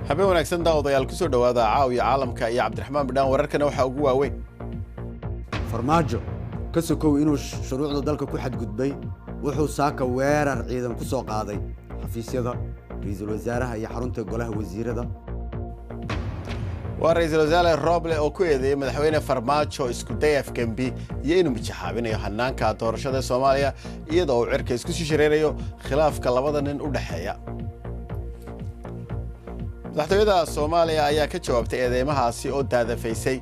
habeen wanaagsan daawadayaal ku soo dhawaada caawiya caalamka iyo Cabdiraxmaan Bidhaan wararkana waxa ugu waaweyn farmaajo ka sokow inuu shuruucda dalka ku xadgudbay wuxuu saaka weerar ciidan ku soo qaaday xafiisyada ra'iisul wasaaraha iyo xarunta golaha wasiirada waa ra'iisul wasaare Roble oo ku eedeeyay madaxweyne Farmaajo isku day afkambi iyo inuu mijaxaabinayo hanaanka doorashada Soomaaliya iyadoo uu cirka isku shareerayo khilaafka labada nin u dhaxeeya madaxtooyada Soomaaliya ayaa ka jawaabtay eedeymahaasi oo daadafaysay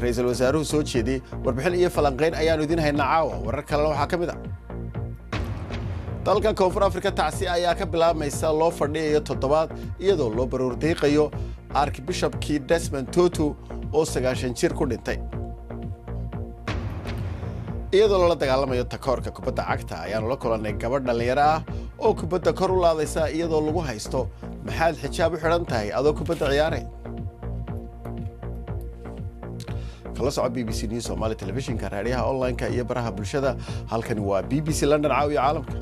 ra'iisul wasaaruhu soo jeediyay warbixin iyo falanqeyn ayaan idin haynaa caawa warar kale waxa kamid ah dalka Koonfur Afrika tacsi ayaa ka bilaabmaysa loo fadhiyo toddobaad iyadoo loo baroor deeqayo Archbishopkii Desmond Tutu oo 90 jir ku dhintay iyadoo la dagaalamayo takoorka kubadda cagta ayaan la kulanay gabadh dhalinyaro ah oo kubadda kor u laadaysa iyadoo lagu haysto maxaad xijaab u xiran tahay adoo kubadda ciyaaray kala socod BBC News Somali Television ka raadiyaha online-ka iyo baraha bulshada halkani waa BBC London caawiya caalamka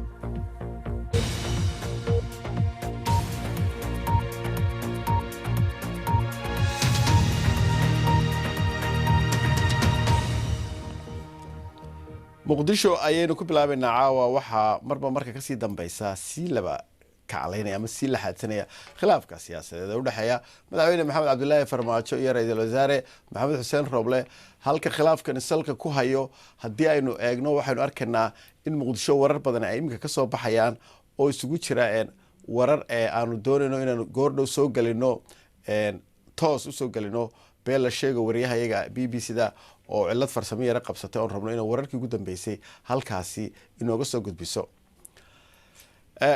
muqdisho ayaynu ku bilaabaynaa caawa waxa marba marka ka sii dambaysa si laba kacalaynaya ama si la xadsanaya khilaafka siyaasadeed ee u dhaxeeya madaxweyne Maxamed Cabdullaahi Farmaajo iyo ra'iisul wasaare Maxamed Xuseen Roble halka khilaafkan salka ku hayo hadii aynu eegno waxaynu arkaynaa in muqdisho warar badan ay imika ka soo baxayaan oo isugu jira warar aanu doonayno inaan goordhow soo galino toos u soo galino beel la sheego wariyahayaga BBC-da oo cilad farsamo yar qabsatay oo rabno inaan wararkii ugu dambeysay halkaasi inooga soo gudbiso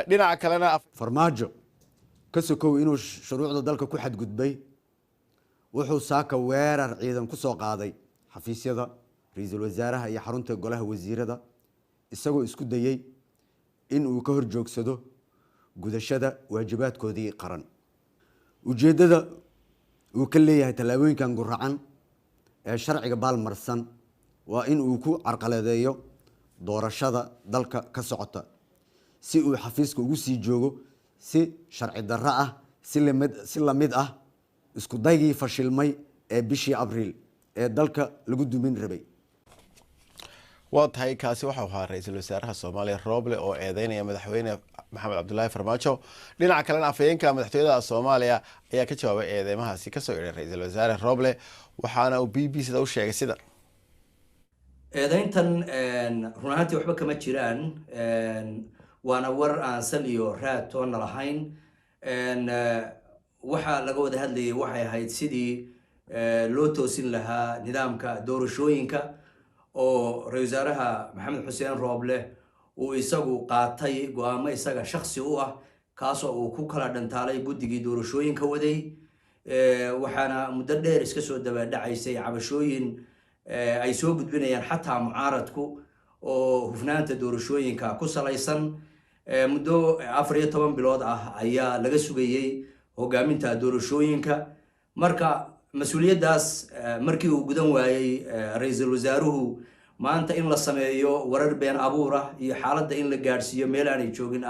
dhinaca kalena farmaajo ka sokow inuu shuruucda dalka ku xadgudbay wuxuu saaka weerar ciidan ku soo qaaday xafiisyada ra'iisul wasaaraha iyo xarunta golaha wasiirada isagoo isku dayay in uu ka horjoogsado gudashada waajibaadkoodii qaran ujeedada uu ka leeyahay talaabooyinkan guracan ee sharciga baalmarsan waa in uu ku carqaladeeyo doorashada dalka ka socota si uu xafiiska ugu sii joogo si sharci darro ah si lamid ah isku daygii fashilmay ee bishii Abriil ee dalka lagu dumin rabay waa tahay kaasi waxa uu ahaa ra'iisul wasaaraha Soomaaliya Roble oo eedeynaya madaxweyne Maxamed Cabdullaahi Farmaajo dhinaca kalena afayeenka madaxtooyada Soomaaliya ayaa ka jawaabay eedeymahaasi ka soo yeeray ra'iisul wasaare Roble waxaana uu BBC-da u sheegay sida eedeyntan runaantii waxba kama jiraan waana war aan sal iyo raad toona lahayn waxa laga wada hadlayay waxay ahayd sidii loo toosin lahaa nidaamka doorashooyinka oo ra'iisul wasaaraha Maxamed Xuseen Roble uu isagu qaatay go'aamo isaga shakhsi u ah kaasoo uu ku kala dhantaalay guddigii doorashooyinka waday waxaana muddo dheer iska soo daba dhacaysay cabashooyin ay soo gudbinayaan xataa mucaaradku oo hufnaanta doorashooyinka ku salaysan muddo 14 bilood ah ayaa laga sugayay hogaaminta doorashooyinka marka mas'uuliyadaas markii uu gudan waayay ra'iisul wasaaruhu maanta in la sameeyo warar been abuur ah iyo xaaladda in la gaarsiiyo meel aanay joogin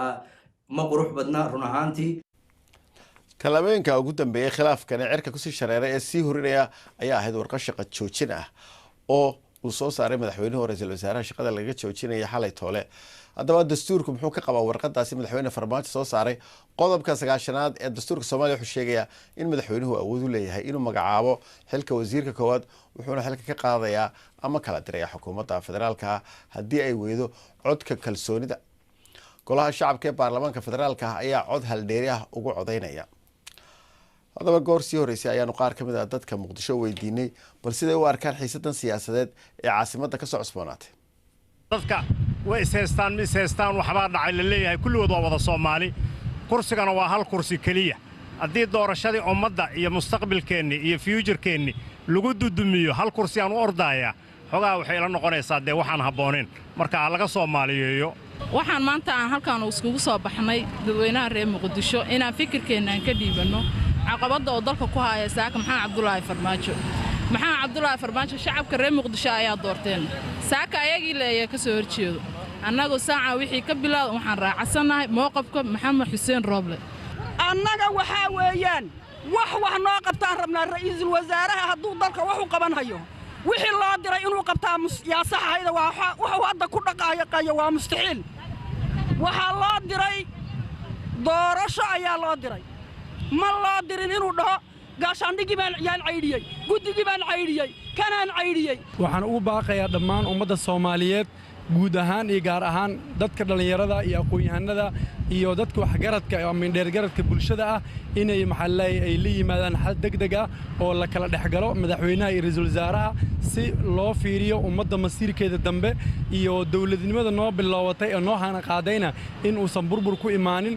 ma qurux badna run ahaantii kalaabeenka ugu dambeeyay khilaafkan cirka ku sii shareeray ee sii horinaya ayaa ahayd warqad shaqo joojin ah oo uu soo saaray madaxweynaha ra'iisul wasaaraha shaqada laga joojinaya xalay toole haddaba dastuurku muxuu ka qabaa warqadaasi madaxweyne Farmaajo soo saaray qodobka 9aad ee dastuurka Soomaaliya wuxuu sheegayaa in madaxweynuhu awood u leeyahay inuu magacaabo xilka wasiirka koowaad wuxuuna xilka ka qaadayaa ama kala diraya xukuumadda federaalka haddii ay weydo codka kalsoonida golaha shacabka ee baarlamaanka federaalka ayaa cod haldheeri ah ugu codeynaya haddaba goor sii horeysay ayaanu qaar ka mid ah dadka muqdisho weydiinay bal siday u arkaan xiisadan siyaasadeed ee caasimadda ka soo cusboonaatay dadka way seestaan waxbaa dhacay la leeyahay kulligood waa wada Soomaali kursigana waa hal kursi kaliya haddii doorashadii ummadda iyo mustaqbalkeenni iyo future-keenni lagu dudumiyo hal kursi aan u ordaaya xogaa waxay la noqonaysaa dee waxaan habooneen marka laga Soomaaliyeeyo waxaan maanta aan halkaan iskugu soo baxnay dadweynaha reer Muqdisho inaan fikirkeena ka dhiibano caqabada oo dalka ku haya saaka Maxamed Cabdullaahi Farmaajo shacabka reer Muqdisho ayaa doorteen saaka ayagii leeyahay ka soo horjeedo annagu saaca wixii ka bilaad waxaan raacsanahay mowqafka Maxamed Xuseen Roble annaga waxaa weeyaan wax noo qabtaan rabnaa ra'iisul wasaaraha hadduu dalka wax u qaban hayo wixii loo diray inuu qabtaa yaa sax ahayda wuxuu hadda ku dhaqaaqayo waa mustaxiil waxaa loo diray doorasho ayaa loo diray ma loo dirin inuu dhaho gaashaandhigii baan yaan caydhiyey guddigii baan caydhiyey kanaan caydhiyey waxaan ugu baaqayaa dhammaan ummadda Soomaaliyeed guud ahaan iyo gaar ahaan dadka dhalinyarada iyo aqoon-yahanada iyo dadka waxgaradka ama mindheergaradka bulshada ah inay maxallay ay la yimaadaan xal degdeg ah oo la kala dhaxgalo madaxweynaha iyo ra'iisul wasaaraha si loo fiiriyo ummadda masiirkeeda dambe iyo dawladnimada noo bilowatay ee noo hana qaadayna in uusan burbur ku imaanin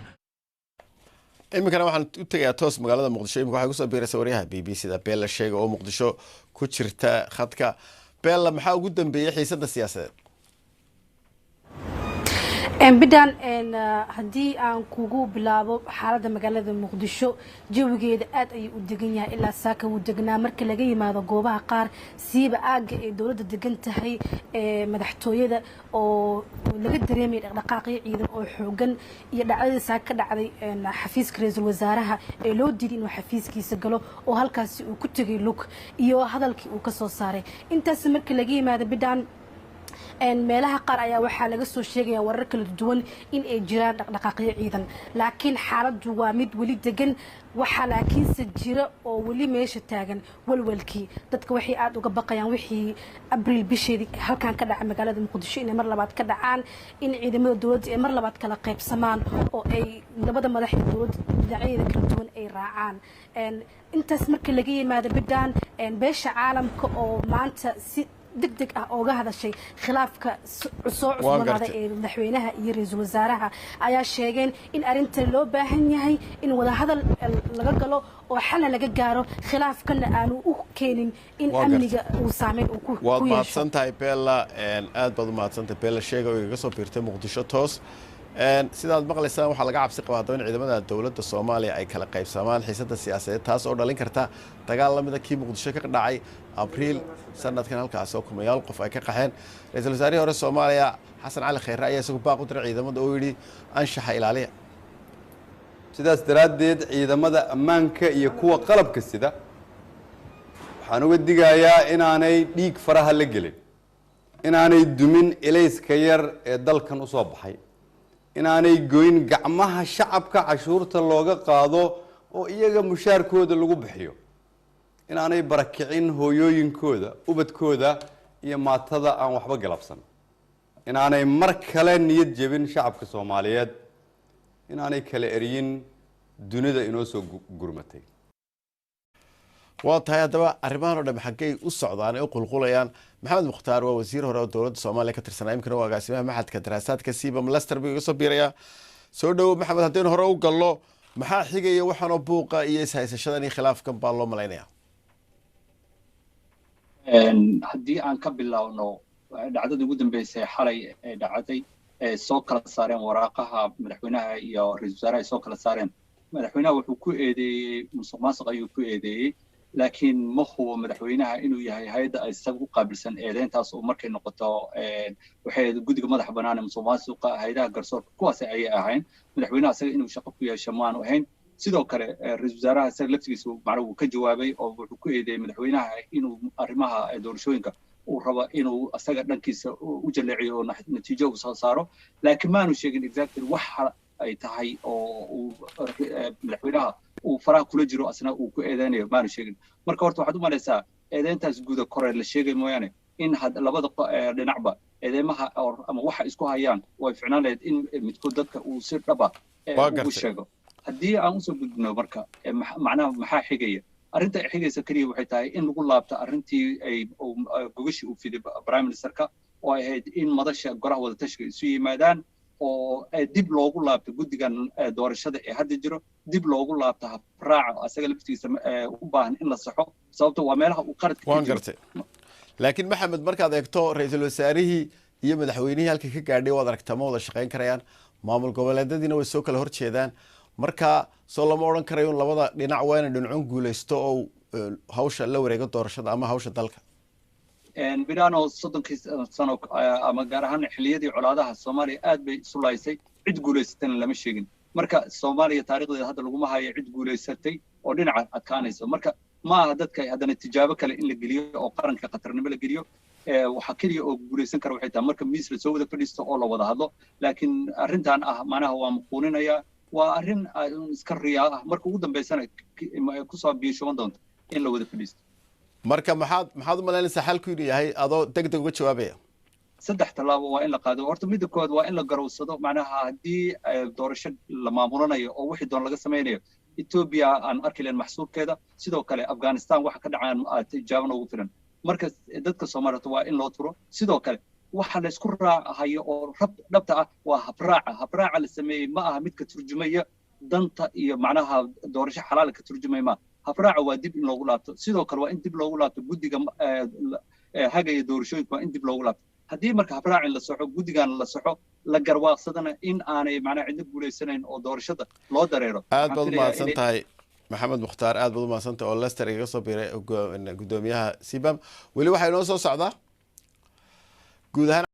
iminkana waxaan u tagayaa toos magaalada muqdisho imika waxay kusoo biiraysa waryaha BBC-da Beella sheega oo muqdisho ku jirta khadka Beella maxaa ugu dambeeyay xiisadda siyaasadeed بدان هدي أن كوجو بلابو حالة مجالة مقدشو جو جيد أد أي ودقنيا إلا ساكا ودقنا مركل جاي ما ذا جوبها قار سيب أج دولة دقنت هي مدحتوية ده أو لقد دريمي الرقاقي إذا أو حوجن يدعي ساكا دعي حفيز كريز الوزارة لو دين وحفيز كيس قالوا وهالكاس وكتجي لوك يو هذا الكي وكسر صاري أنت سمركل جاي ما ذا بدان meelaha qaar ayaa waxaa laga soo sheegaya warar kala duwan in ay jiraan dhaqdhaqaaqyo ciidan laakiin xaaladdu waa mid wali degan waxa laakiinse jira oo wali meesha taagan walwalkii dadka waxay aad uga baqayaan wixii abriil bisheedii halkan ka dhacay magaalada muqdisho in mar labaad ka dhacaan in ciidamada dawladda ay mar labaad kala qaybsamaan oo ay labada madax ee dawladda dhinacyada kala duwan ay raacaan intaas marka laga yimaado bidaan beesha caalamka oo maanta si degdeg ah oo ga hadashay khilaafka soo cusboonaaday ee madaxweynaha iyo ra'iisul wasaaraha ayaa sheegeen in arinta loo baahan yahay in wada hadal laga galo oo xal laga gaaro khilaafkana aanu u keenin in amniga uu saameyn uu ku yeesho waad mahadsantahay Beella aad baad u mahadsantahay Beella sheega oo iga soo biirtay muqdisho toos sidaad maqlaysaan waxaa laga cabsi qabaa in ciidamada dawladda Soomaaliya ay kala qaybsamaan xiisadda siyaasadeed taas oo dhalin karta dagaal la mid ah kii muqdisho ka dhacay abriil sanadkan halkaas oo kumayaal qof ay ka qaxeen ra'iisul wasaaraha hore Soomaaliya Xasan Cali Khayre ayaa isagu baaq u diray ciidamada oo yiri anshaxa ilaaliya sidaas daraadeed ciidamada ammaanka iyo kuwa qalabka sida waxaan uga digayaa inaanay dhiig faraha la gelin inaanay dumin ilayska yar ee dalkan u soo baxay inaanay goyn gacmaha shacabka cashuurta looga qaado oo iyaga mushaarkooda lagu bixiyo inaanay barakicin hooyooyinkooda ubadkooda iyo maatada aan waxba galabsan inaanay mar kale niyad jebin shacabka Soomaaliyeed inaanay kala eriyin dunida inoo soo gurmatay waa tahay hadaba arrimahan oo dhan xaggay u socdaan oo qulqulayaan maxamed mukhtaar waa wasiir hore oo dawladda Soomaaliya ka tirsanaa imkana waa agaasimaha maxadka daraasaadka Siibam Leicester buu iga soo biiraya soo dhaw maxamed haddeen hore u gallo maxaa xigaya waxaan oo buuqa iyo ishaysashadan iyo khilaafkan baa loo malaynayaa haddii aan ka bilaawno dhacdadii ugu dambeysay xalay ee dhacday soo kala saareen waraaqaha madaxweynaha iyo ra'iisul wasaaraha ay soo kala saareen madaxweynaha wuxuu ku eedeeyey musuqmaasuq ayuu ku eedeeyey laakiin ma hubo madaxweynaha inuu yahay hay'adda ay isaga u qaabilsan eedeyntaas oo markay noqoto waxay guddiga madax bannaan ee musuqmaasuqa hay'adaha garsoorka kuwaas ayay ahayn madaxweynaha isaga inuu shaqo ku yeesho maanu ahayn sidoo kale ra'iisul wasaaraha isaga laftigiisa macnaha uu ka jawaabay oo wuxuu ku eedeeyey madaxweynaha inuu arrimaha doorashooyinka uu rabo inuu asaga dhankiisa u jaleeciyo oo natiijo uu soo saaro laakiin maanu sheegin exactly waxa ay tahay oo madaxweynaha uu faraha kula jiro asna uu ku eedeynayo maanu sheegin marka horta waxaad u malaysaa eedeyntaas guuda kore la sheegay mooyaane in labada dhinacba eedeymaha ama waxa isku hayaan way ficnaan lahayd in midkood dadka uu si dhaba ugu sheego haddii aan usoo gudbino marka macnaha maxaa xigaya arrinta xigaysa kaliya waxay tahay in lagu laabto arrintii ay gogashii uu fiday prime ministerka oo ay ahayd in madasha golaha wada tashiga isu yimaadaan oo dib loogu laabto guddigan doorashada ee hadda jiro dib loogu laabto habraaca asaga laftiisa u baahan in la saxo sababto waa meelaha uu qaradka waan gartay laakiin maxamed markaad eegto ra'iisul wasaarihii iyo madaxweynihii halka ka gaadhay waad aragtaa ma wada shaqayn karayaan maamul goboleedyadiina way soo kala horjeedaan marka soo lama odhan karayo in labada dhinac waa inay dhinacun guulaysto oo hawsha la wareego doorashada ama hawsha dalka bidano 30 sano ama gaar ahaan xilliyadii colaadaha Soomaaliya aad bay isu laysay cid guulaysatana lama sheegin marka Soomaaliya taariikhdeeda hadda lagu ma hayo cid guuleysatay oo dhinaca adkaanayso marka ma aha dadka haddana tijaabo kale in la geliyo oo qaranka qatarnimo la geliyo waxa kaliya oo guuleysan kara waxay tahay marka miis la soo wada fadhiisto oo la wada hadlo laakiin arrintan macnaha waa muquuninaya waa arrin iska riyaa ah marka ugu dambeysana ku soo biishoon doonto in la wada fadhiisto marka maxaad u malaynaysaa xalku inuu yahay adoo degdeg uga jawaabaya saddex talaabo waa in la qaado horta midda koowaad waa in la garowsado macnaha haddii doorasho la maamulanayo oo wixii doon laga samaynayo Ethiopia aan arki leen maxsuubkeeda sidoo kale Afghanistan waxa ka dhacaan tijaabana ugu filan marka dadka Soomaaliyeed waa in loo turo sidoo kale waxa la isku raacayo oo dhabta ah waa habraaca la sameeyay ma aha mid ka turjumaya danta iyo macnaha doorasho xalaal ka turjumaya ma habraaca waa dib in loogu laabto sidoo kale waa in dib loogu laabto guddiga hagaya doorashooyinka waa in dib loogu laabto haddii marka habraaca la soxo guddigan la soxo la garwaaqsadana in aanay macnaha cidna guuleysanayn oo doorashada loo dareero aad baad u mahadsan tahay maxamed mukhtaar aad baad u mahadsan tahay oo Leicester iga soo biiray gudoomiyaha Sibam weli waxa inoo soo socdaa guud ahaan